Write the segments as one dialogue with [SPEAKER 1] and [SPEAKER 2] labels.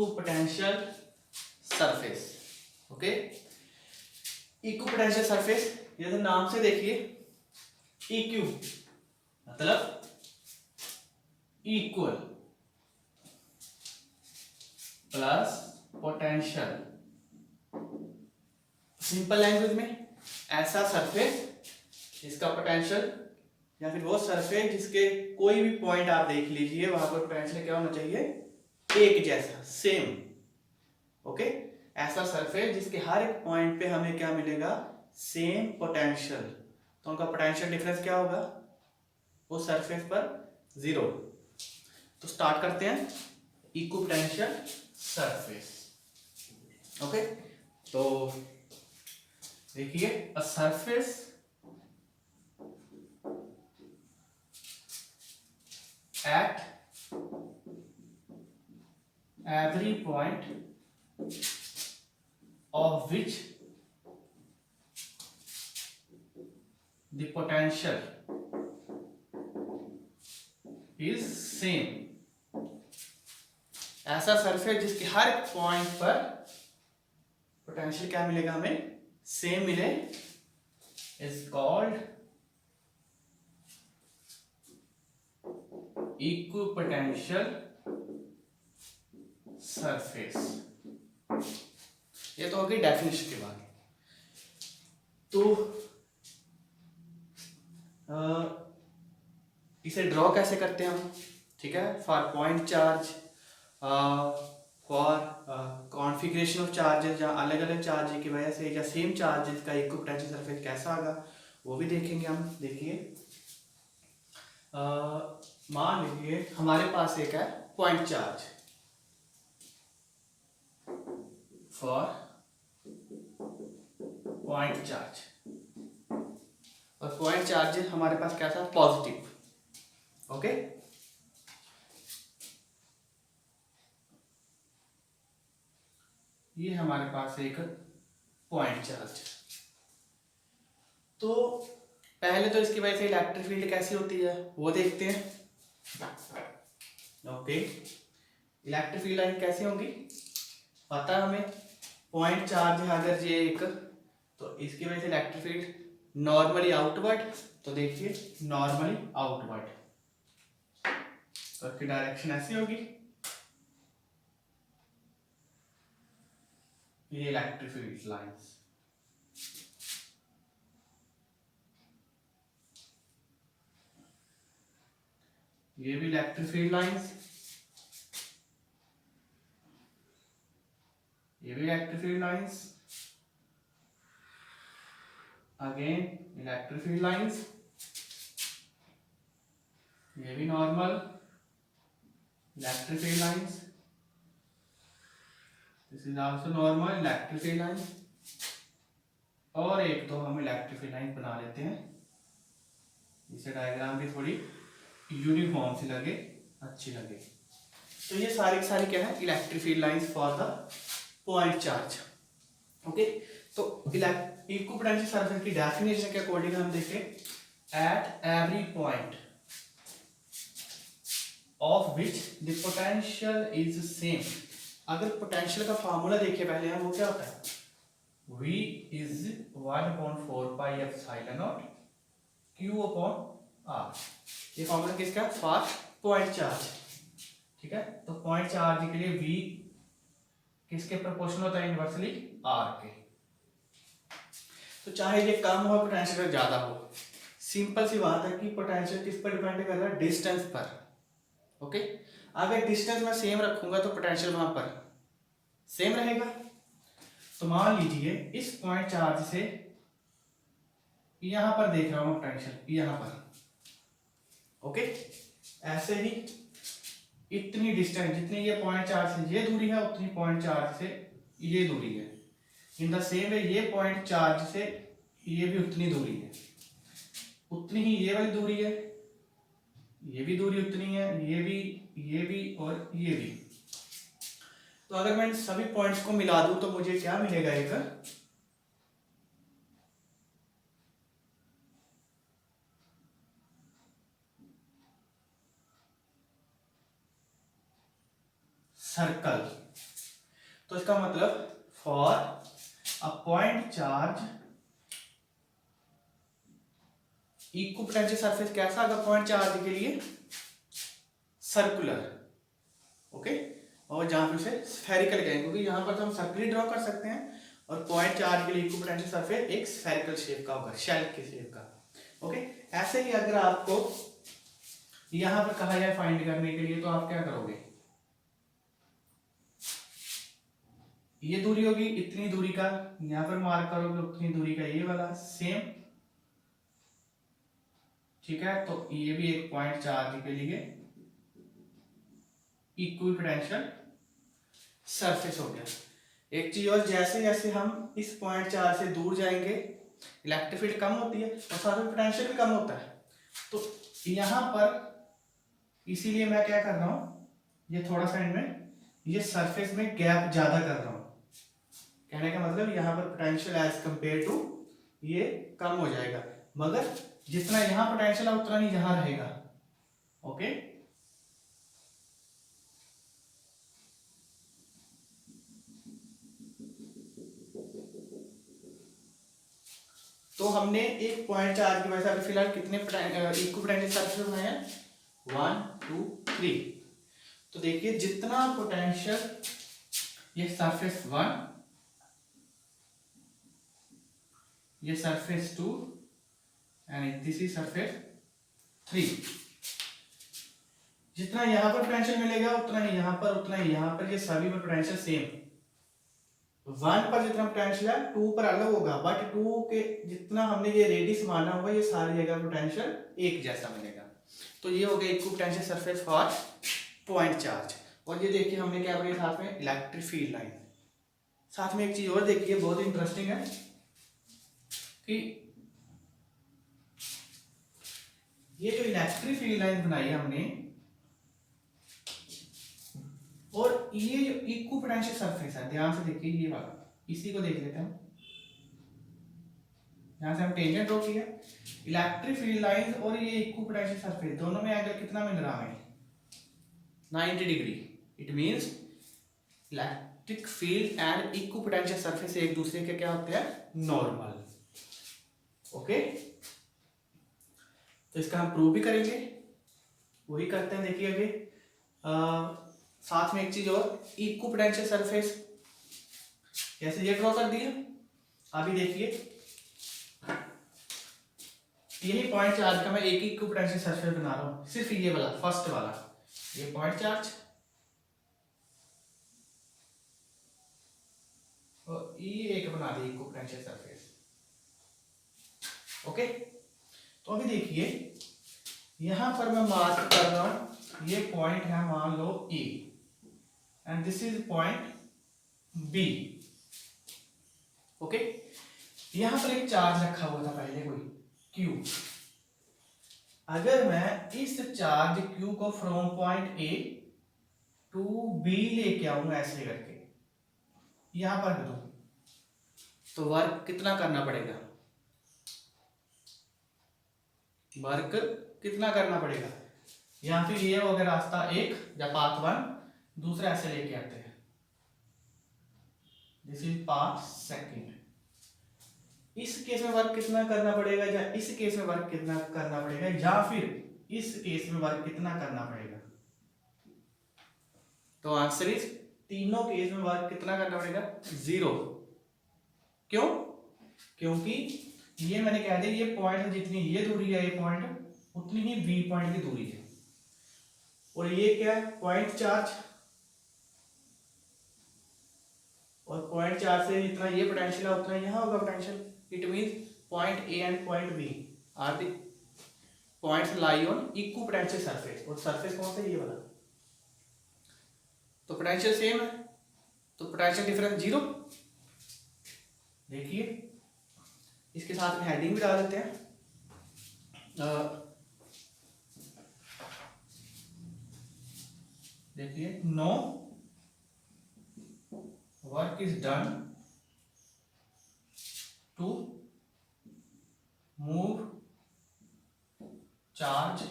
[SPEAKER 1] Equipotential surface. Okay, equipotential surface, ये तो नाम से देखिए, इक्यू मतलब equal plus potential. Simple language में ऐसा सरफेस जिसका पोटेंशियल, या फिर वो सरफेस जिसके कोई भी पॉइंट आप देख लीजिए वहां पर पोटेंशियल क्या होना चाहिए, एक जैसा, सेम। ओके, ऐसा सरफेस जिसके हर एक पॉइंट पे हमें क्या मिलेगा, सेम पोटेंशियल। तो उनका पोटेंशियल डिफरेंस क्या होगा उस सरफेस पर, जीरो। तो स्टार्ट करते हैं इक्विपोटेंशियल सरफेस। ओके, तो देखिए, a surface at every point of which the potential is same। ऐसा सरफेस जिसके हर पॉइंट पर पोटेंशियल क्या मिलेगा हमें, सेम मिले, इज कॉल्ड इक्विपोटेंशियल सरफेस। ये तो होगी डेफिनेशन के बाद। तो इसे ड्रॉ कैसे करते हैं हम, ठीक है, for point charge, for configuration of charges, जहाँ अलग अलग चार्ज की वजह से या सेम चार्जेस का इक्विपोटेंशियल सरफेस कैसा आएगा वो भी देखेंगे हम। देखिए, मान लीजिए हमारे पास एक है point charge for point charge, और पॉइंट चार्ज हमारे पास कैसा, पॉजिटिव। ओके, ये हमारे पास एक पॉइंट चार्ज। तो पहले तो इसकी वजह से इलेक्ट्रिक फील्ड कैसी होती है वो देखते हैं। ओके, इलेक्ट्रिक फील्ड लाइन कैसी होंगी पता है हमें, पॉइंट चार्ज है अगर ये एक, तो इसकी वजह से इलेक्ट्रिक फील्ड नॉर्मली आउटवर्ड, तो देखिए नॉर्मली आउटवर्ड, तो इसकी डायरेक्शन ऐसी होगी, ये इलेक्ट्रिक फील्ड लाइंस। ये भी इलेक्ट्रिक फील्ड लाइंस, ये भी electric field lines, again electric field lines, ये भी normal electric field lines, this is also normal electric field line. और एक तो हम इलेक्ट्रिक फील्ड लाइन बना लेते हैं, इसे डायग्राम भी थोड़ी यूनिफॉर्म सी लगे, अच्छी लगे। तो ये सारी की सारी क्या है, electric field lines for the point charge. Okay, तो इक्विपोटेंशियल सरफेस की डेफिनेशन के अकॉर्डिंग हम देखें, at every point of which the potential is same. अगर पोटेंशियल का फार्मूला देखिए पहले हम, वो क्या होता है, V is 1/4 pi epsilon naught Q upon R। ये फॉर्मूला किसका, फॉर पॉइंट चार्ज, ठीक है। तो पॉइंट चार्ज के लिए V किसके प्रोपोर्शनल होता है, इनवर्सली R के। तो चाहे ये कम हो पोटेंशियल ज्यादा हो, सिंपल सी बात है कि पोटेंशियल किस पर डिपेंड कर रहा है, डिस्टेंस पर। ओके, अगर डिस्टेंस मैं सेम रखूंगा तो पोटेंशियल वहां पर सेम रहेगा। तो मान लीजिए इस पॉइंट चार्ज से यहां पर देख रहा हूं पोटेंशियल, यहां पर, ओके, ऐसे ही इतनी डिस्टेंस, जितनी ये पॉइंट चार्ज से ये दूरी है उतनी पॉइंट चार्ज से ये दूरी है। इन द सेम वे ये पॉइंट चार्ज से ये भी उतनी दूरी है, उतनी ही ये वाली दूरी है, ये भी दूरी उतनी है, ये भी और ये भी। तो अगर मैं इन सभी पॉइंट्स को मिला दूं तो मुझे क्या मिलेगा, एक सर्कल। तो इसका मतलब for a point charge equipotential surface कैसा होगा पॉइंट चार्ज के लिए? सर्कुलर। ओके, और जहां पे उसे स्फेरिकल कहेंगे, क्योंकि यहां पर तो हम सर्कल ड्रॉ कर सकते हैं, और पॉइंट चार्ज के लिए इक्विपोटेंशियल सरफेस एक स्फेरिकल शेप का होगा, शेल के शेप का। ओके, ऐसे ही अगर आपको यहां पर कहा जाए फाइंड करने के लिए, तो आप क्या करोगे? ये दूरी होगी इतनी दूरी का, यहां पर मार्क करोगे उतनी दूरी का ये वाला सेम, ठीक है। तो ये भी एक पॉइंट चार्ज के लिए इक्विपोटेंशियल सरफेस हो गया। एक चीज और, जैसे जैसे हम इस पॉइंट चार्ज से दूर जाएंगे इलेक्ट्रिक फील्ड कम होती है और साथ में पोटेंशियल भी कम होता है। तो यहां पर इसीलिए मैं क्या कर रहा हूं, ये थोड़ा सा इनमें ये सरफेस में गैप ज्यादा कर रहा हूं। कहने का मतलब यहां पर पोटेंशियल एज कंपेयर टू ये कम हो जाएगा, मगर जितना यहां पोटेंशियल है उतना ही यहां रहेगा। ओके, तो हमने एक पॉइंट चार्ज की वजह से अभी फिलहाल कितने इक्विपोटेंशियल सरफेस बनाए हैं? 1 2 3। तो देखिए जितना पोटेंशियल ये सरफेस 1, ये surface 2 and this is surface 3, जितना यहां पर पोटेंशियल मिलेगा उतना ही यहां पर, उतना ही यहां पर, ये सभी पर पोटेंशियल सेम। 1 पर जितना पोटेंशियल है 2 पर अलग होगा, बट 2 के जितना हमने ये रेडियस माना होगा ये सारी जगह पोटेंशियल एक जैसा मिलेगा। तो ये हो गया equipotential surface for point charge. और ये देखिए हमने क्या पढ़ा साथ में? Electric field line. साथ में एक चीज और देखिए बहुत इंटरेस्टिंग है कि ये जो इलेक्ट्रिक फील्ड लाइन बनाई है हमने, और ये जो इक्विपोटेंशियल सरफेस है, ध्यान से देखिए ये वाला, इसी को देख लेते हैं। यहां से हम टेंजेंट ड्रॉ किया, इलेक्ट्रिक फील्ड लाइन और ये इक्विपोटेंशियल सरफेस, दोनों में एंगल कितना मिल रहा है? 90 degree. It means electric field and equipotential surface एक दूसरे के क्या होते हैं? नॉर्मल। ओके, तो इसका हम प्रूव भी करेंगे, वही करते हैं। देखिए अभी साथ में एक चीज और, इक्विपोटेंशियल सरफेस कैसे ये ड्रॉ कर दिया। अभी देखिए यही पॉइंट चार्ज का मैं एक ही इक्विपोटेंशियल सरफेस बना रहा हूं, सिर्फ ये वाला फर्स्ट वाला, ये पॉइंट चार्ज और ये एक बना दी इक्विपोटेंशियल सरफेस। ओके, तो अभी देखिए यहां पर मैं मार्क कर रहा हूं, ये पॉइंट है मान लो A and this is point B. Okay, यहां पर एक चार्ज रखा हुआ था पहले कोई क्यू। अगर मैं इस चार्ज क्यू को from point A to B लेके आऊं ऐसे करके यहां पर दूं, तो वर्क कितना करना पड़ेगा? वर्क कितना करना पड़ेगा? यहां फिर ये हो गया रास्ता एक या पाथ 1, दूसरा ऐसे लेके आते हैं, दिस इज पाथ सेकंड। इस केस में वर्क कितना करना पड़ेगा, या इस केस में वर्क कितना करना पड़ेगा, या फिर इस केस में वर्क कितना करना पड़ेगा? तो आंसर इज तीनों केस में वर्क कितना करना पड़ेगा? 0। क्यों? क्योंकि ये मैंने कह दिया ये पॉइंट जितनी ये दूरी है, ये पॉइंट उतनी ही बी पॉइंट की दूरी है, और ये क्या है? पॉइंट चार्ज, और पॉइंट चार्ज से जितना ये पोटेंशियल है उतना यहां होगा potential. It means point A and point B are the points lie on equipotential surface, और सरफेस कौन सा? ये वाला। तो पोटेंशियल सेम है, तो पोटेंशियल डिफरेंस 0। देखिए इसके साथ में हेडिंग भी डाल देते हैं, देखिए no work is done to move charge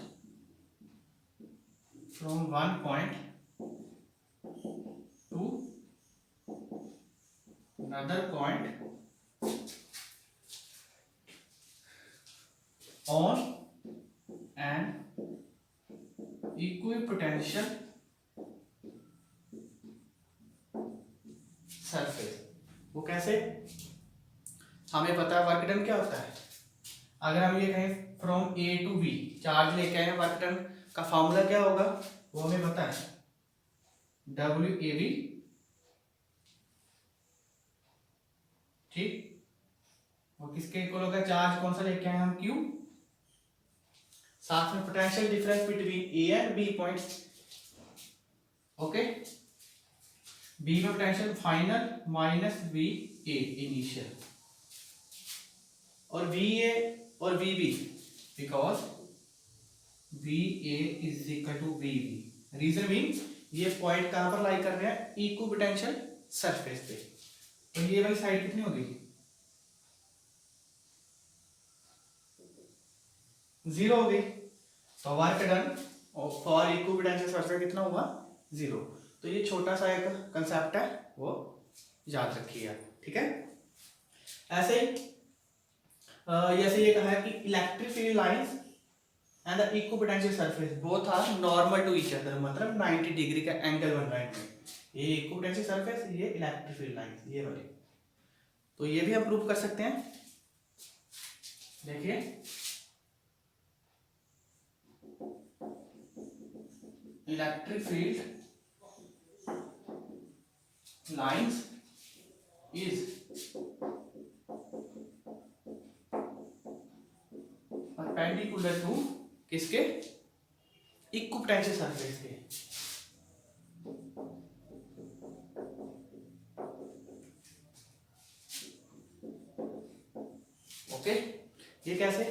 [SPEAKER 1] from one point to another point on an equipotential surface. वो कैसे? हमें पता है वर्क डन क्या होता है। अगर हम ये कहें from A to B charge लेके आए हैं, वर्क डन का फॉर्मूला क्या होगा वो हमें पता है, डब्ल्यू ए बी, ठीक। और किसके इक्वल होगा? चार्ज कौन सा लेके आए हम? क्यू। साथ में potential difference between A and B points, okay. B में potential final minus B A initial, और वी ए और V B, because V A is equal to V B. Reason mean ये पॉइंट कहां पर लाई कर रहे हैं? इक्विपोटेंशियल सरफेस पे। तो ये वाली साइड कितनी होगी? 0 हो गई। तो work done for equipotential surface कितना हुआ? 0। तो ये छोटा सा एक कंसेप्ट है, वो याद रखिए आप, ठीक है। ऐसे ही जैसे ये कहा है कि electric field lines and the equipotential surface both are normal to each other, मतलब 90 डिग्री का एंगल बन रहा है इनमें। ये इक्विपोटेंशियल सरफेस, ये इलेक्ट्रिक फील्ड लाइंस, ये वाली। तो ये भी हम प्रूव कर सकते हैं। देखिए electric field lines is perpendicular to किसके? इक्विपोटेंशियल सरफेस के। ओके, ये कैसे?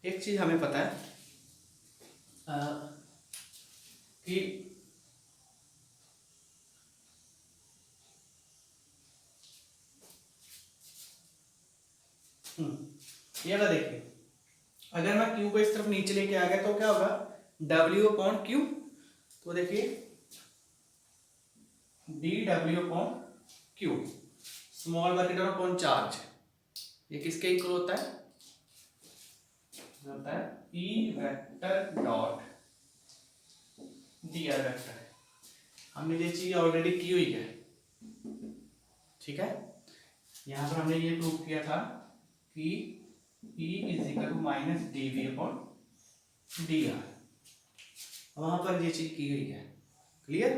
[SPEAKER 1] एक चीज हमें पता है कि ये वाला देखिए, अगर मैं क्यू को इस तरफ नीचे लेके आ गया तो क्या होगा? W upon Q. तो देखिए D W upon Q, small work done upon charge, ये किसके इक्वल होता है? होता है E vector dot D R vector. हमने ये चीज ऑलरेडी की हुई है, ठीक है। यहां पर हमने ये प्रूव किया था कि E is equal to minus d V upon d r, वहां पर ये चीज की हुई है, क्लियर।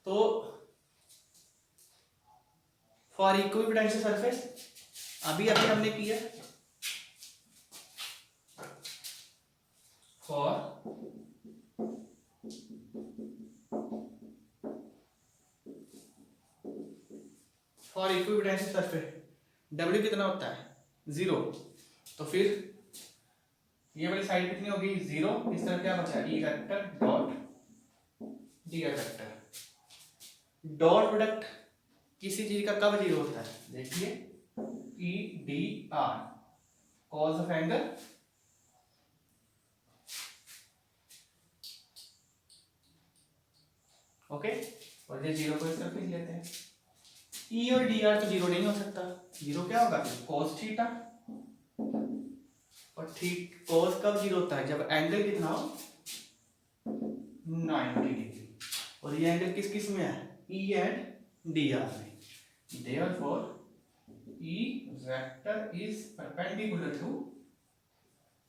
[SPEAKER 1] तो फॉर इक्विपोटेंशियल सरफेस अभी अभी हमने किया, फॉर इक्विपोटेंशियल सरफेस W कितना होता है? 0। तो फिर ये वाली साइड कितनी होगी? 0। इस तरफ क्या बचा? E vector dot D R vector. Dot product किसी चीज का कब 0 होता है? देखिए E D R, cause of angle, okay. और ये 0 को इस तरफ लिख लेते हैं। ई और डी आर तो 0 नहीं हो सकता, 0 क्या होगा? Cos theta. और ठीक कॉस कब 0 होता है? जब एंगल कितना हो? 90 डिग्री। और ये एंगल किस किस में है? ई एंड डी आर में। Therefore E vector is perpendicular to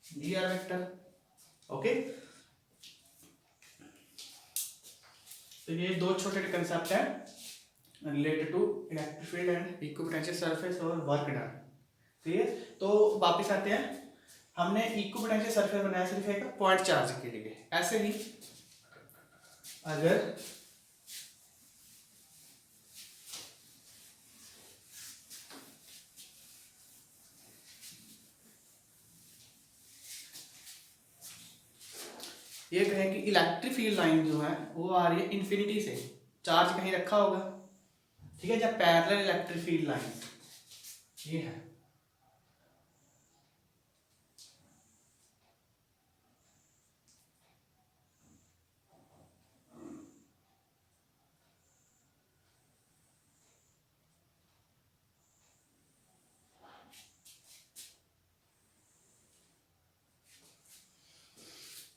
[SPEAKER 1] dr vector, okay. तो ये दो छोटे कंसेप्ट हैं related to electric field and equipotential surface और वर्क डन, क्लियर। तो वापस आते हैं, हमने इक्विपोटेंशियल सरफेस बनाया सिर्फ एक पॉइंट चार्ज के लिए। ऐसे ही अगर ये कहें कि इलेक्ट्रिक फील्ड लाइन जो है वो आ रही है इन्फिनिटी से, चार्ज कहीं रखा होगा, ठीक है। जब पैरेलल इलेक्ट्रिक फील्ड लाइन ये है,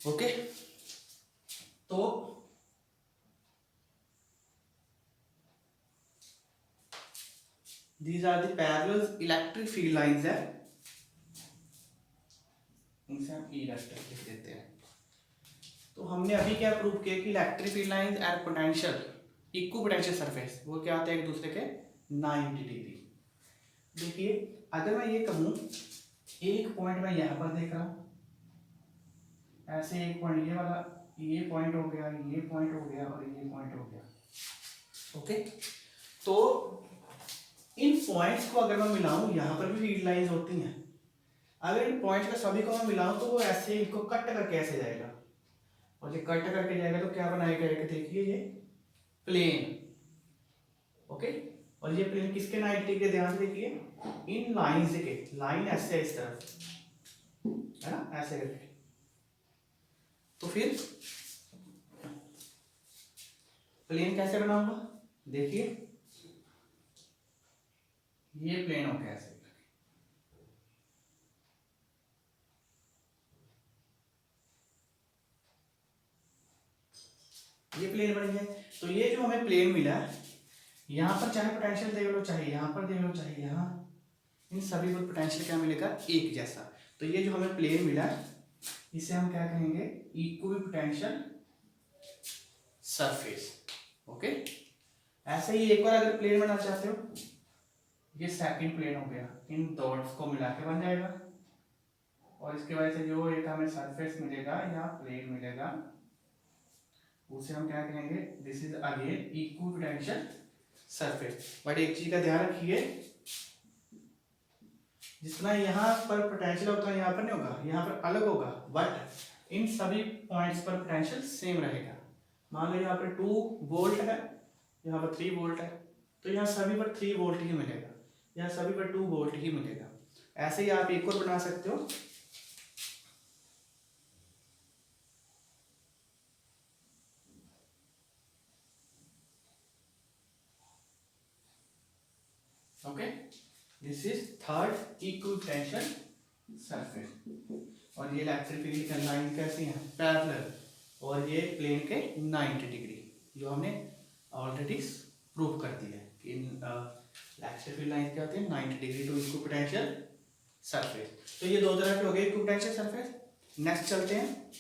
[SPEAKER 1] ओके, तो these are the parallel electric field lines है, इनसे हम इलेक्ट्रिक लिख देते हैं। तो हमने अभी क्या प्रूव किया कि electric field lines and potential equal potential surface वो क्या होते हैं एक दूसरे के 90 डिग्री। देखिए अगर मैं ये कहूँ एक पॉइंट मैं यहाँ पर देख रहा हूँ, ऐसे एक पॉइंट ये वाला, ये पॉइंट हो गया, ये पॉइंट हो गया और ये पॉइंट हो गया। ओके, तो इन पॉइंट्स को अगर मैं मिलाऊं, यहाँ पर भी फील्ड लाइंस होती हैं, अगर इन पॉइंट्स का सभी को मैं मिलाऊं तो वो ऐसे इनको कट करके ऐसे जाएगा, और ये कट करके जाएगा तो क्या बनाएगा, एक देखिए ये प्लेन। ओके, और ये प्लेन किसके 90 डिग्री, ध्यान से देखिए इन लाइन से के, लाइन ऐसे इस तरफ है ना, ऐसे करके। तो फिर प्लेन कैसे बनाऊंगा, देखिए ये प्लेन हो गया ऐसे, ये प्लेन बन गया। तो ये जो हमें प्लेन मिला है, यहाँ पर चाहे पोटेंशियल देख लो, चाहे यहाँ पर देख लो, चाहे यहाँ, इन सभी पर पोटेंशियल क्या मिलेगा, एक जैसा। तो ये जो हमें प्लेन मिला है इसे हम क्या कहेंगे, इक्वल पोटेंशियल सरफेस। ओके, ऐसे ही एक बार अगर प्लेन बनाना चाहते हो, ये सेकंड प्लेन हो गया, इन डॉट्स को मिला के बन जाएगा, और इसके वजह से जो एक हमें सरफेस मिलेगा या प्लेन मिलेगा उसे हम क्या कहेंगे, this is again equal potential surface. But एक चीज का ध्यान रखिए, जितना यहाँ पर पोटेंशियल होता है यहाँ पर नहीं होगा, यहाँ पर अलग होगा, बट इन सभी पॉइंट्स पर पोटेंशियल सेम रहेगा। मान लो यहाँ पर 2 वोल्ट है, यहाँ पर 3 वोल्ट है, तो यहाँ सभी पर 3 वोल्ट ही मिलेगा, यहाँ सभी पर 2 वोल्ट ही मिलेगा। ऐसे ही आप एक और बना सकते हो, okay, this is third equal potential surface. और ये इलेक्ट्रिक फील्ड लाइन कैसी है, पैरेलल, और ये प्लेन के 90 डिग्री, जो हमने ऑलरेडी प्रूव कर दिया है कि इलेक्ट्रिक फील्ड लाइन क्या होती है, 90 degree to equal potential surface. तो ये दो तरह के हो गए इक्वल पोटेंशियल सरफेस। नेक्स्ट चलते हैं,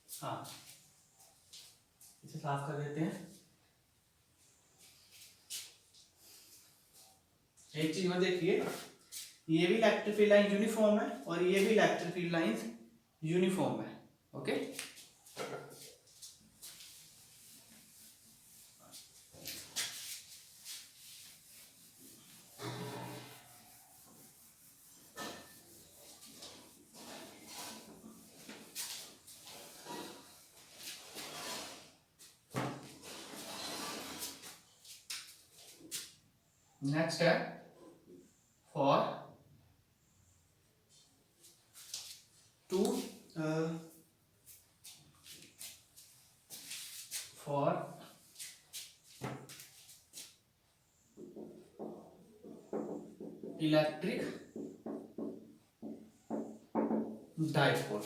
[SPEAKER 1] हाँ इसे साफ कर देते हैं। एक चीज में देखिए, ये भी इलेक्ट्रिक फील्ड लाइन यूनिफॉर्म है और ये भी इलेक्ट्रिक फील्ड लाइंस यूनिफॉर्म है। ओके, नेक्स्ट है for two for electric dipole.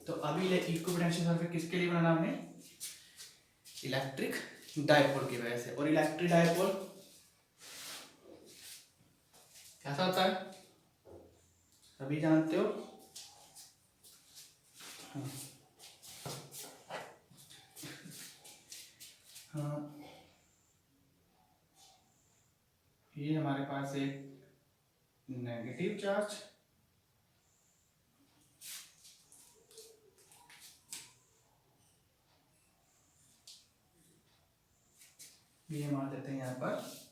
[SPEAKER 1] तो अभी इक्वल पोटेंशियल सरफेस किसके लिए बनाना हमने, इलेक्ट्रिक डाइपोल की वजह से। और इलेक्ट्रिक डाइपोल कैसा होता है, सभी जानते हो, हाँ ये हमारे पास एक नेगेटिव चार्ज, ये मान देते हैं यहाँ पर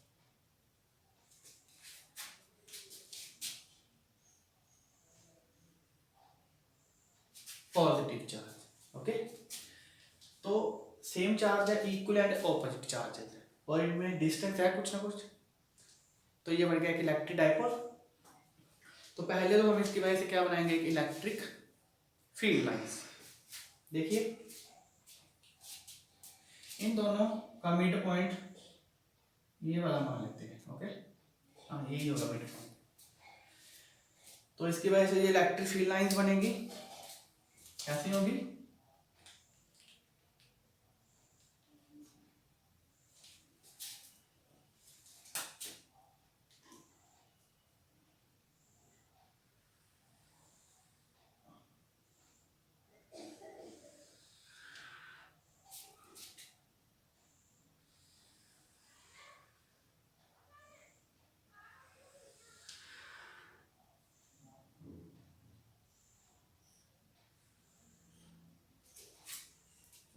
[SPEAKER 1] पॉजिटिव चार्ज। ओके, तो सेम चार्ज है, इक्वल एंड ऑपोजिट चार्जेस है, और इनमें डिस्टेंस है कुछ ना कुछ, तो ये बन गया एक इलेक्ट्रिक डाइपोल। तो पहले तो हम इसकी वजह से क्या बनाएंगे, एक इलेक्ट्रिक फील्ड लाइंस। देखिए इन दोनों का मिड पॉइंट ये वाला मान लेते हैं। ओके, हाँ यही होगा मिड पॉइंट। तो इसकी वजह से ये इलेक्ट्रिक फील्ड लाइंस बनेगी, कैसी होगी,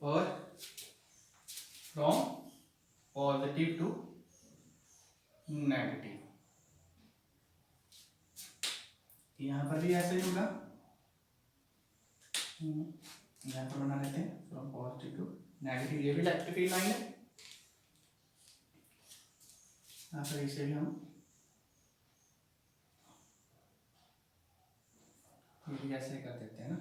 [SPEAKER 1] और फ्रॉम पॉजिटिव टू नेगेटिव, यहां पर भी ऐसे ही होगा, यहां पर बना लेते हैं फ्रॉम पॉजिटिव टू नेगेटिव, ये भी इलेक्ट्रिक फील्ड लाइन है, यहाँ पर इसे भी हम ये भी ऐसे कर देते हैं ना,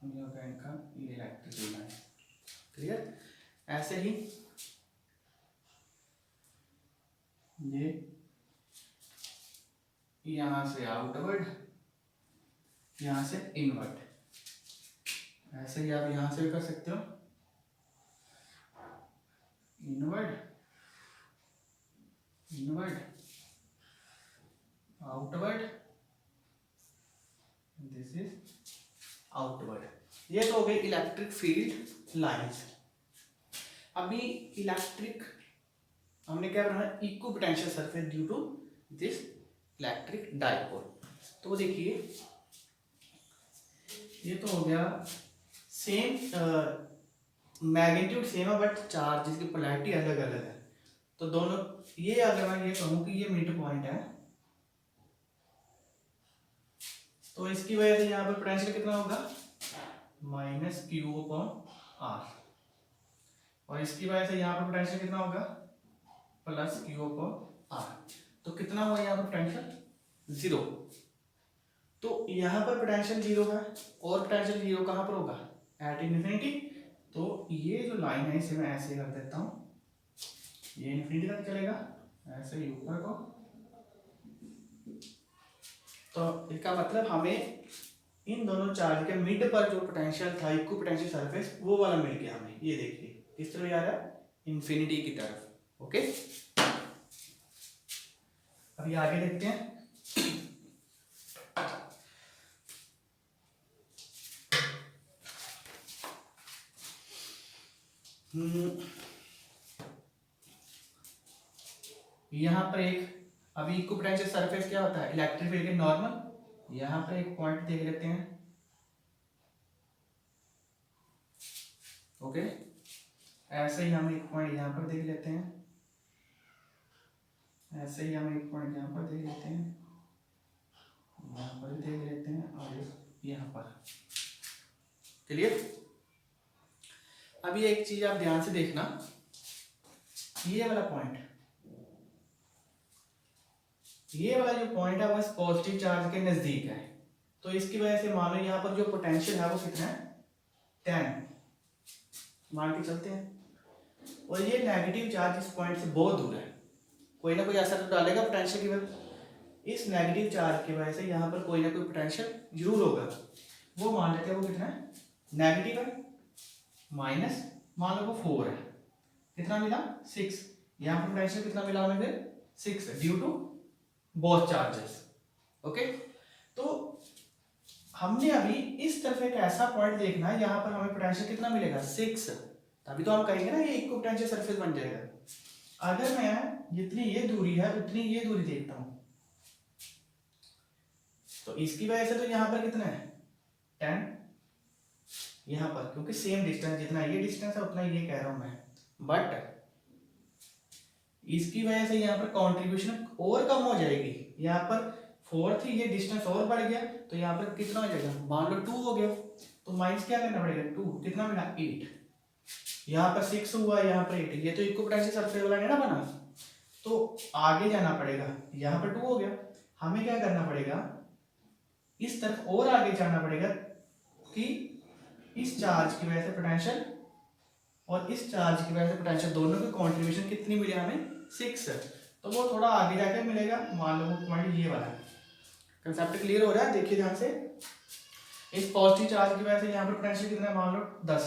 [SPEAKER 1] ये होगा इनका ये इलेक्ट्रिक फील्ड लाइन, क्लियर। ऐसे ही ये यहां से आउटवर्ड, यहां से इनवर्ड, ऐसे ही आप यहां से भी कर सकते हो, inward inward outward, this is outward. ये तो हो गई इलेक्ट्रिक फील्ड लाइंस। अभी इलेक्ट्रिक हमने क्या बनाया, equipotential surface due to this electric dipole. तो देखिए ये तो हो गया सेम मैग्नीट्यूड सेम है बट चार्ज जिसकी पोलैरिटी अलग अलग है, तो दोनों ये अगर मैं ये कहूँ कि ये मिड पॉइंट है तो इसकी वजह से यहाँ पर पोटेंशियल कितना होगा, माइनस क्यू अपॉन आर, और इसकी वजह से यहाँ पर पोटेंशियल कितना होगा, प्लस क्यू अपॉन आर। तो कितना हुआ यहाँ पर पोटेंशियल, जीरो। तो यहाँ पर पोटेंशियल जीरो है और पोटेंशियल जीरो कहाँ पर होगा, एट इन्फिनिटी। तो ये जो लाइन है इसे मैं ऐसे कर देता हूँ, ये इन्फिनिटी तक चलेगा, ऐसे ही ऊपर को। तो इसका मतलब हमें इन दोनों चार्ज के मिड पर जो पोटेंशियल था, इक्व पोटेंशियल सरफेस, वो वाला मिल गया हमें। ये देखिए किस तरह जा रहा है, इन्फिनिटी की तरफ। ओके, अभी आगे देखते हैं। यहां पर एक अभी इक्व पोटेंशियल सरफेस क्या होता है, इलेक्ट्रिक फील्ड के नॉर्मल। यहां पर एक पॉइंट देख लेते हैं, ओके। ऐसे ही हम एक पॉइंट यहां पर देख लेते हैं, ऐसे ही हम एक पॉइंट यहां पर देख लेते हैं, यहां पर भी देख लेते हैं, और यहां पर। क्लियर। अभी एक चीज आप ध्यान से देखना, ये वाला पॉइंट, ये वाला जो पॉइंट है वो इस पॉजिटिव चार्ज के नजदीक है, तो इसकी वजह से मान लो यहाँ पर जो पोटेंशियल है वो कितना है, 10 मान के चलते हैं। और ये नेगेटिव चार्ज इस पॉइंट से बहुत दूर है, कोई ना कोई असर तो डालेगा पोटेंशियल की वजह। इस नेगेटिव चार्ज की वजह से यहाँ पर कोई ना कोई पोटेंशियल जरूर होगा। वो मान लेते हैं वो कितना है, नेगेटिव है, माइनस मान लो वो 4 है, कितना मिला 6। यहाँ पर पोटेंशियल कितना मिला हमें फिर, 6 due to both charges. Okay, तो हमने अभी इस तरफ एक ऐसा पॉइंट देखना है जहां पर हमें पोटेंशियल कितना मिलेगा, 6, तभी तो हम कहेंगे ना ये इक्व पोटेंशियल सरफेस बन जाएगा। अगर मैं जितनी ये दूरी है उतनी ये दूरी देखता हूं, तो इसकी वजह से तो यहां पर कितना है 10, यहां पर क्योंकि सेम डिस्टेंस, जितना ये डिस्टेंस है उतना ये कह रहा हूं मैं, बट इसकी वजह से यहाँ पर कंट्रीब्यूशन और कम हो जाएगी। यहाँ पर 4 थी, ये डिस्टेंस और बढ़ गया, तो यहाँ पर कितना हो जाएगा, मान लो 2 हो गया, तो माइनस क्या करना पड़ेगा, 2 कितना मिला 8, यहाँ पर 6 हुआ, यहाँ पर 8, ये तो इक्व पोटेंशियल सरफेस वाला है ना बना, तो आगे जाना पड़ेगा। यहाँ पर 2 हो गया, हमें क्या करना पड़ेगा, इस तरफ और आगे जाना पड़ेगा कि इस चार्ज की वजह से पोटेंशियल और इस चार्ज की वजह से पोटेंशियल, दोनों की कॉन्ट्रीब्यूशन कितनी मिली हमें, 6। तो वो थोड़ा आगे जाके मिलेगा, मान लो वो पॉइंट ये वाला है। कंसेप्ट क्लियर हो रहा है, देखिए ध्यान से। इस पॉजिटिव चार्ज की वजह से यहाँ पर पोटेंशियल कितना है, मान लो 10।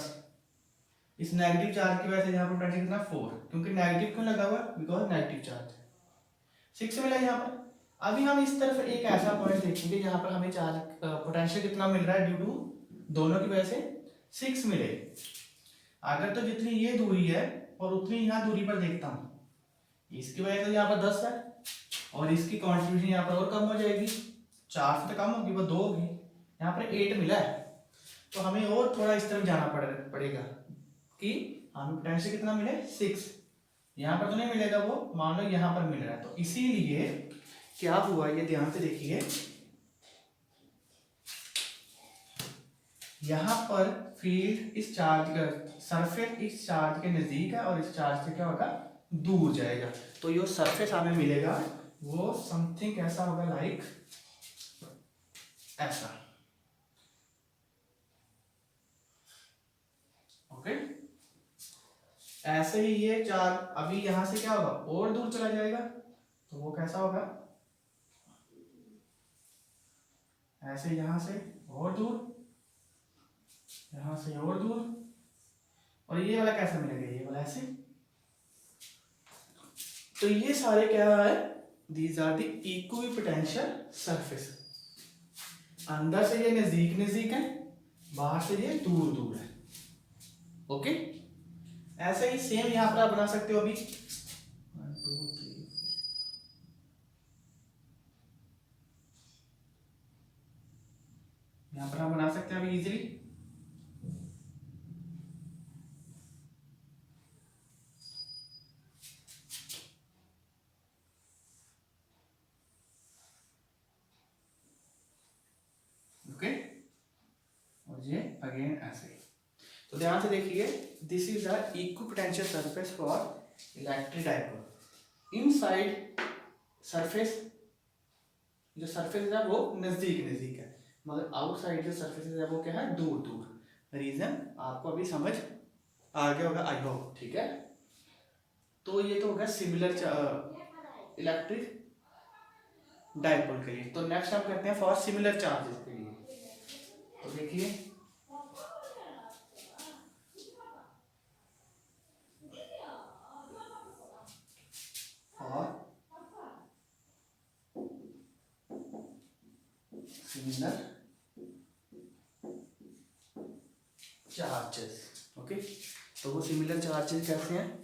[SPEAKER 1] इस नेगेटिव चार्ज की वजह से यहाँ पर पोटेंशियल कितना, 4, क्योंकि नेगेटिव क्यों लगा हुआ है, बिकॉज नेगेटिव चार्ज 6 मिला यहाँ पर। अभी हम इस तरफ एक ऐसा पॉइंट देखेंगे जहां पर हमें चार्ज पोटेंशियल कितना मिल रहा है, ड्यू टू दोनों की वजह से 6 मिले। अगर तो जितनी ये दूरी है और उतनी यहाँ दूरी पर देखता हूँ, इसकी वजह से यहाँ पर 10 है और इसकी कॉन्ट्रीब्यूशन यहाँ पर और कम हो जाएगी, 4 से तो कम होगी, वो 2 होगी, यहाँ पर 8 मिला है। तो हमें और थोड़ा इस तरफ जाना पड़ेगा कि हमें पोटेंशियल कितना मिले, 6। यहाँ पर तो नहीं मिलेगा वो, मान लो यहाँ पर मिल रहा है। तो इसीलिए क्या हुआ, ये ध्यान से देखिए, यहाँ पर फील्ड इस चार्ज का, सरफेस इस चार्ज के नजदीक है और इस चार्ज से क्या होगा, दूर जाएगा। तो जो सरफेस हमें मिलेगा वो समथिंग ऐसा होगा, लाइक ऐसा। ओके, ऐसे ही ये चार्ज अभी यहां से क्या होगा, और दूर चला जाएगा। तो वो कैसा होगा, ऐसे यहां से और दूर, यहां से और दूर, और ये वाला कैसा मिलेगा, ये वाला ऐसे। तो ये सारे क्या है, these are the equipotential surface. अंदर से ये नजदीक नजदीक है, बाहर से ये दूर दूर है। ओके, ऐसे ही सेम यहां पर आप बना सकते हो। अभी 1 2 3, यहां पर हम बना सकते हैं अभी इजीली। ओके, और ये अगेन ऐसे ही। तो ध्यान से देखिए, this is the equipotential surface for electric dipole. Inside surface, जो सरफेस है वो नजदीक नजदीक है, मगर आउटसाइड जो सरफेस है वो क्या है, दूर दूर। रीजन आपको अभी समझ आ गया होगा, आई होप, ठीक है। तो ये तो होगा सिमिलर इलेक्ट्रिक डाइपोल के लिए। तो नेक्स्ट हम करते हैं फॉर सिमिलर चार्जेस के लिए। तो देखिए, फॉर सिमिलर चार्जेस, ओके। तो वो सिमिलर चार्जेस कैसे हैं,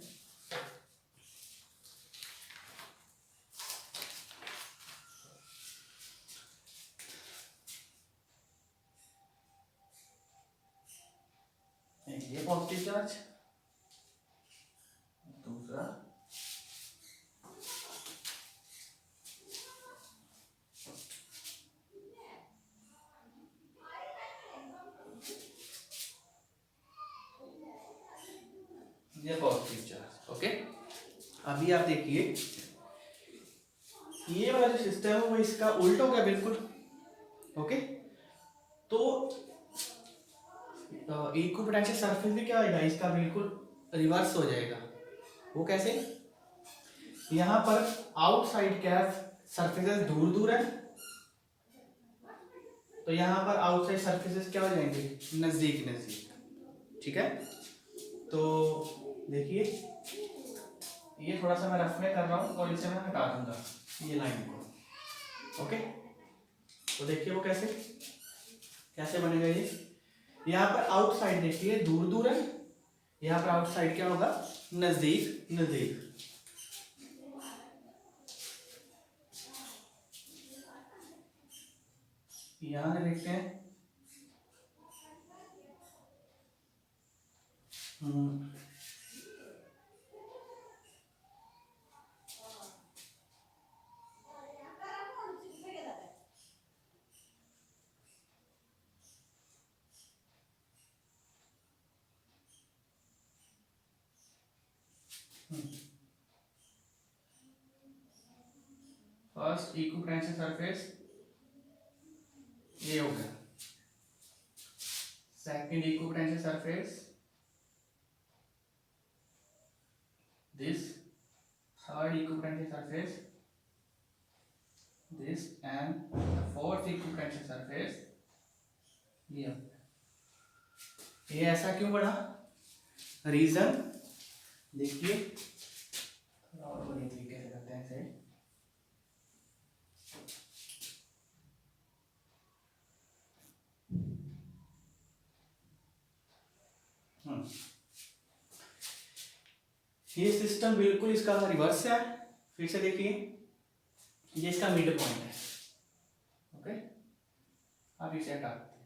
[SPEAKER 1] ये पॉजिटिव चार्ज, दूसरा ये पॉजिटिव चार्ज। ओके, अभी आप देखिए, ये वाला जो सिस्टम है वो इसका उल्टा हो गया बिल्कुल। ओके, तो इक्विपोटेंशियल सरफेस भी क्या होगा, इसका बिल्कुल रिवर्स हो जाएगा। वो कैसे, यहाँ पर आउटसाइड क्या है, सरफेसेस दूर दूर है, तो यहाँ पर आउटसाइड सरफेसेस क्या हो जाएंगे, नजदीक नजदीक, ठीक है। तो देखिए, ये थोड़ा सा मैं रफ में कर रहा हूँ और इसे मैं हटा दूंगा ये लाइन को। ओके, तो देखिए वो कैसे कैसे बनेगा ये। यहाँ पर आउटसाइड देखिए दूर दूर है, यहाँ पर आउटसाइड क्या होगा, नजदीक नजदीक। यहाँ से देखते हैं, फर्स्ट इक्विपोटेंशियल सरफेस ये हो गया, second equipotential surface this third equipotential surface, this, and the fourth equipotential surface ये। ये ऐसा क्यों बना? रीजन देखिए, और बढ़िया तरीके से करते हैं इसे। ये सिस्टम बिल्कुल इसका रिवर्स है। फिर से देखिए, ये इसका मिड पॉइंट है। ओके, अब इसे हटाते हैं।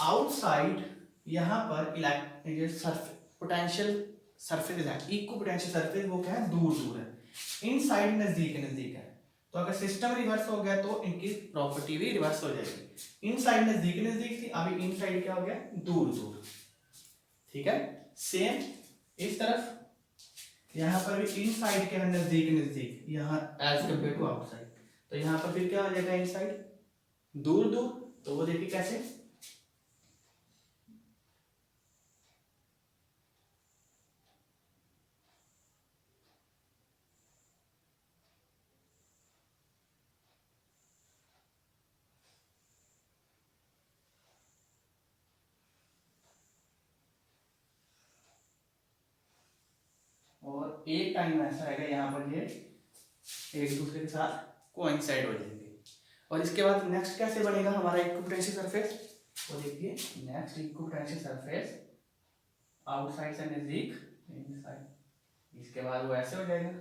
[SPEAKER 1] आउटसाइड यहाँ पर ये पोटेंशियल सरफेस है, इक्व पोटेंशियल सरफेस वो क्या है, दूर दूर है। इनसाइड नजदीक नजदीक है। तो अगर सिस्टम रिवर्स हो गया तो इनकी प्रॉपर्टी भी रिवर्स हो जाएगी। इनसाइड नजदीक नजदीक थी, अभी इनसाइड क्या हो गया, दूर दूर। ठीक है, सेम इस तरफ यहाँ पर भी इनसाइड क्या है, नजदीक नजदीक, यहाँ एज कम्पेयर टू आउटसाइड। तो यहाँ पर फिर क्या हो जाएगा, इनसाइड दूर दूर। तो वो देखिए कैसे, और एक टाइम ऐसा आएगा यहाँ पर ये एक दूसरे के साथ कोइंसाइड हो जाएंगे। और इसके बाद नेक्स्ट कैसे बनेगा हमारा इक्विपोटेंशियल सरफेस, तो देखिए नेक्स्ट इक्विपोटेंशियल सरफेस आउटसाइड से नजदीक, इनसाइड, इसके बाद वो ऐसे हो जाएगा।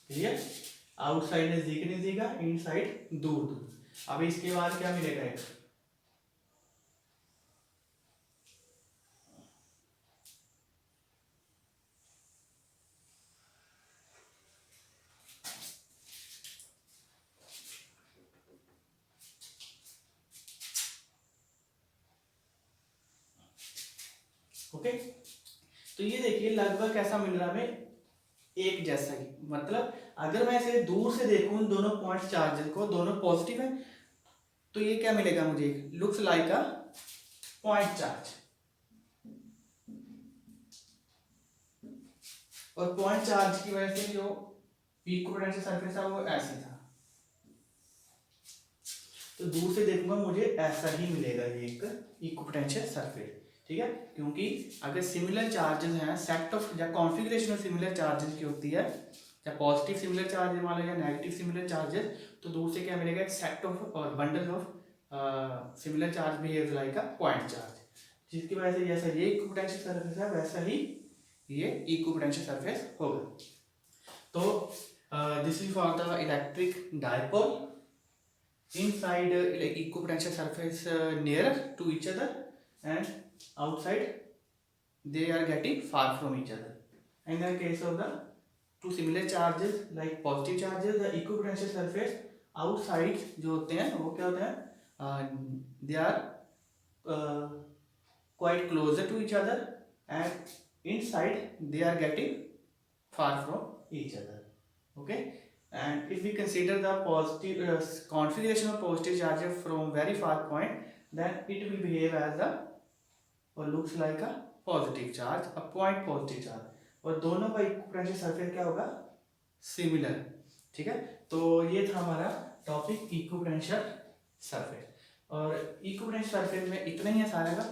[SPEAKER 1] क्लियर, आउटसाइड नजदीक नजदीक है, इनसाइड दूर दूर। अब इसके बाद क्या मिलेगा, एक ओके। तो ये देखिए लगभग कैसा मिल रहा है हमें, एक जैसा ही। मतलब अगर मैं इसे दूर से देखूं दोनों पॉइंट चार्ज को, दोनों पॉजिटिव है, तो ये क्या मिलेगा मुझे, looks like a point charge. और पॉइंट चार्ज की वजह से जो इक्विपोटेंशियल सरफेस है वो ऐसे था। तो दूर से देखूंगा मुझे ऐसा ही मिलेगा ये एक इक्विपोटेंशियल सरफेस। ठीक है, क्योंकि अगर सिमिलर चार्जेस हैं, सेट ऑफ या कॉन्फ़िगरेशन ऑफ सिमिलर चार्जेस की होती है, या पॉजिटिव सिमिलर चार्ज मान लो या नेगेटिव सिमिलर चार्जेस, तो दूर से क्या मिलेगा, एक सेट ऑफ और bundle of similar charge behave like a point charge, जिसकी वजह से जैसा ये इक्विपोटेंशियल सरफेस है वैसा ही ये इक्विपोटेंशियल सरफेस होगा। तो this is for the electric dipole inside like equipotential surface nearer to each other, and outside they are getting far from each other. And in the case of the two similar charges like positive charges, the equipotential surface outside जो होते हैं वो क्या होते हैं, they are uh, quite closer to each other, and inside they are getting far from each other. Okay, and if we consider the positive configuration of positive charges from very far point, then it will behave as a or looks like a positive charge, a point positive charge, और दोनों का equipotential surface क्या होगा, similar. ठीक है, तो ये था हमारा टॉपिक इक्विपोटेंशियल सरफेस। और इक्विपोटेंशियल सरफेस में इतना ही है सारे का।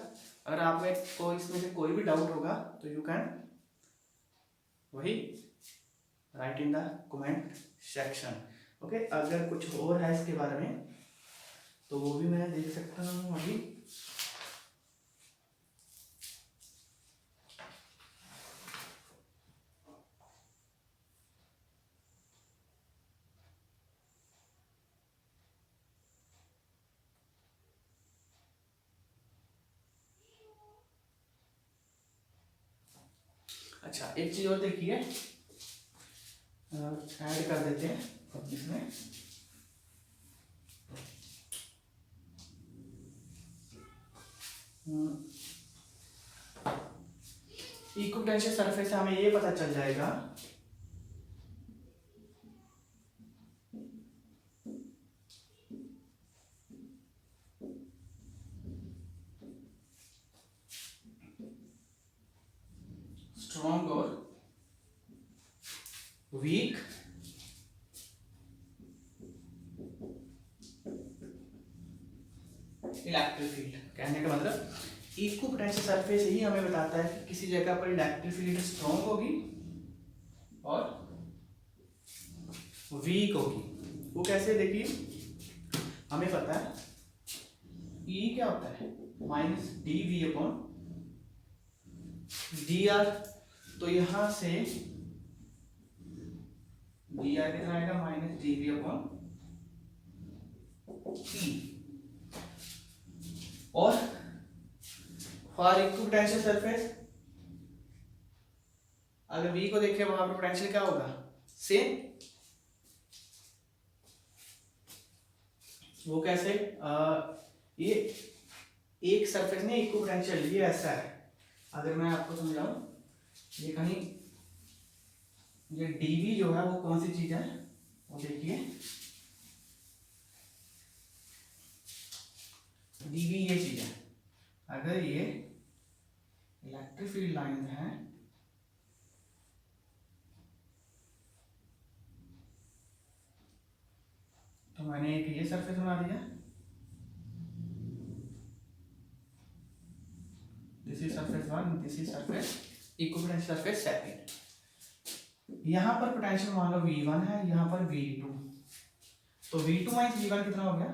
[SPEAKER 1] अगर आप में कोई इसमें से कोई भी डाउट होगा तो यू कैन वही right in the comment section. Okay, अगर कुछ और है इसके बारे में तो वो भी मैं देख सकता हूँ अभी। अच्छा, एक चीज और देखिए, ऐड कर देते हैं इसमें। इक्विपोटेंशियल सरफेस से हमें ये पता चल जाएगा स्ट्रॉन्ग और वीक इलेक्ट्रिक फील्ड। कहने का मतलब इक्विपोटेंशियल सरफेस ही हमें बताता है कि किसी जगह पर इलेक्ट्रिक फील्ड स्ट्रॉन्ग होगी और वीक होगी। वो कैसे, देखिए हमें पता है E क्या होता है minus d V upon d r. तो यहां से डी आर कितना आएगा minus d V upon E. और फॉर इक्विपोटेंशियल सरफेस अगर वी को देखें वहां पर पोटेंशियल क्या होगा सेम। वो कैसे, ये एक सरफेस में इक्विपोटेंशियल, ये ऐसा है। अगर मैं आपको समझाऊं, ये कहीं ये dv जो है वो कौन सी चीज है, वो देखिए dv ये चीज है। अगर ये इलेक्ट्रिक फील्ड लाइन है तो मैंने एक ये सरफेस बना दिया, this is surface one, this is surface equipotential surface second. यहां पर पोटेंशियल मान लो V1 है, यहां पर V2, तो V2 माइनस V1 कितना हो गया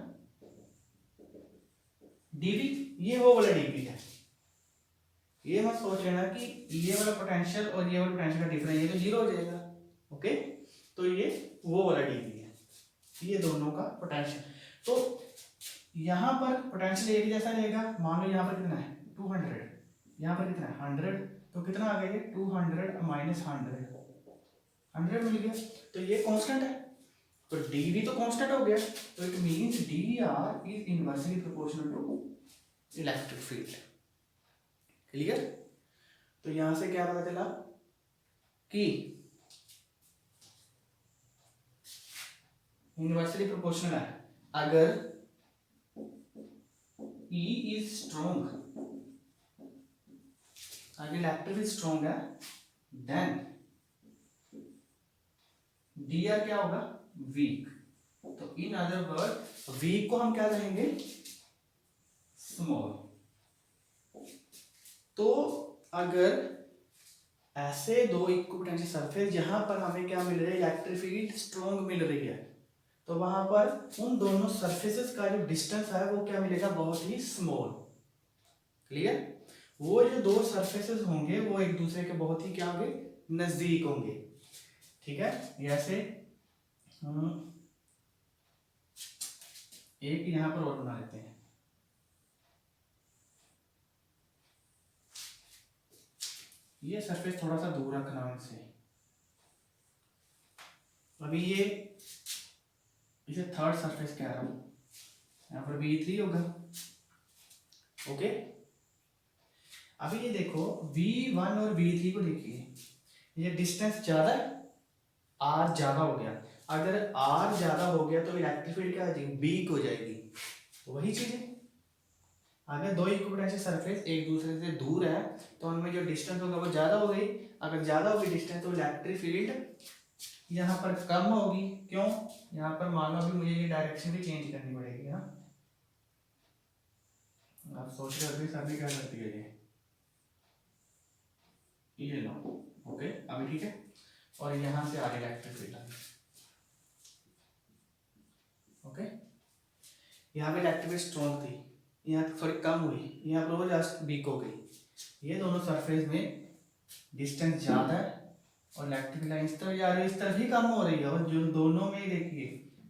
[SPEAKER 1] dv। ये वो वाला dv है। ये मत सोच लेना कि ये वाला पोटेंशियल और ये वाला पोटेंशियल का डिफरेंस ये तो जीरो हो जाएगा, ओके। तो ये वो वाला dv है, ये दोनों का पोटेंशियल। तो यहाँ पर पोटेंशियल एक जैसा रहेगा। मान लो यहाँ पर कितना है 200, यहाँ पर कितना है 100, तो कितना आ गया ये 200 माइनस 100 मिल गया। तो ये कांस्टेंट है, तो dv तो कांस्टेंट हो गया। तो it means dr is inversely proportional to electric field. Clear. तो यहां से क्या पता चला कि इनवर्सली प्रोपोर्शनल है। अगर E इज स्ट्रॉन्ग, अगर इलेक्ट्रिक फील्ड स्ट्रॉन्ग है, देन dr क्या होगा वीक। तो इन अदर वर्ड वीक को हम क्या कहेंगे स्मॉल। तो अगर ऐसे दो इक्विपोटेंशियल सरफेस जहां पर हमें क्या मिल रहा है इलेक्ट्रिक फील्ड स्ट्रॉन्ग मिल रही है, तो वहां पर उन दोनों सरफेसेस का जो डिस्टेंस है वो क्या मिलेगा बहुत ही स्मॉल। क्लियर। वो जो दो सरफेसेस होंगे वो एक दूसरे के बहुत ही क्या होंगे नजदीक होंगे। ठीक है। जैसे एक यहां पर और बना लेते हैं। ये सरफेस थोड़ा सा दूर रखना इनसे। अभी ये इसे थर्ड सरफेस कह रहा हूं, यहां पर V3 होगा, ओके। अभी ये देखो V1 और V3 को देखिए, ये डिस्टेंस ज्यादा है, R ज्यादा हो गया। अगर R ज्यादा हो गया तो इलेक्ट्रिक फील्ड क्या हो जाएगी वीक हो जाएगी। तो वही चीज है, अगर दो इक्विपोटेंशियल सरफेस एक दूसरे से दूर है तो उनमें जो डिस्टेंस होगा वो ज्यादा हो गई। अगर ज्यादा होगी डिस्टेंस तो इलेक्ट्रिक फील्ड यहाँ पर कम होगी। क्यों, यहाँ पर मान लो अभी मुझे ये डायरेक्शन भी चेंज करनी पड़ेगी। हाँ, आप सोच रहे हो सभी क्या करती है ये लो, ओके अभी ठीक है। और यहाँ से आ रही इलेक्ट्रिक फील्ड ओके। यहाँ पे इलेक्ट्रिक फील्ड स्ट्रॉन्ग थी, यहाँ थोड़ी कम हुई, यहाँ पर वो जस्ट वीक हो गई। ये दोनों सरफेस में डिस्टेंस ज्यादा है और इलेक्ट्रिक लाइन इस तरफ जा रही है, इस तरफ ही कम हो रही है। और जो दोनों में देखिए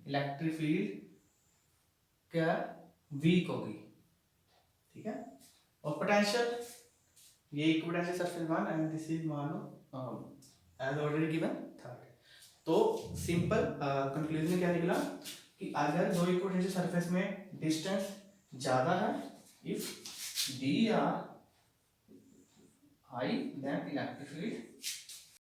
[SPEAKER 1] इलेक्ट्रिक फील्ड क्या वीक होगी। ठीक है। और पोटेंशियल ये equipotential surface one and this is मान लो एज ऑलरेडी गिवन थर्ड। तो सिंपल कंक्लूजन में क्या निकला कि अगर दो इक्विपोटेंशियल सरफेस में डिस्टेंस ज्यादा है, if d r high then electric field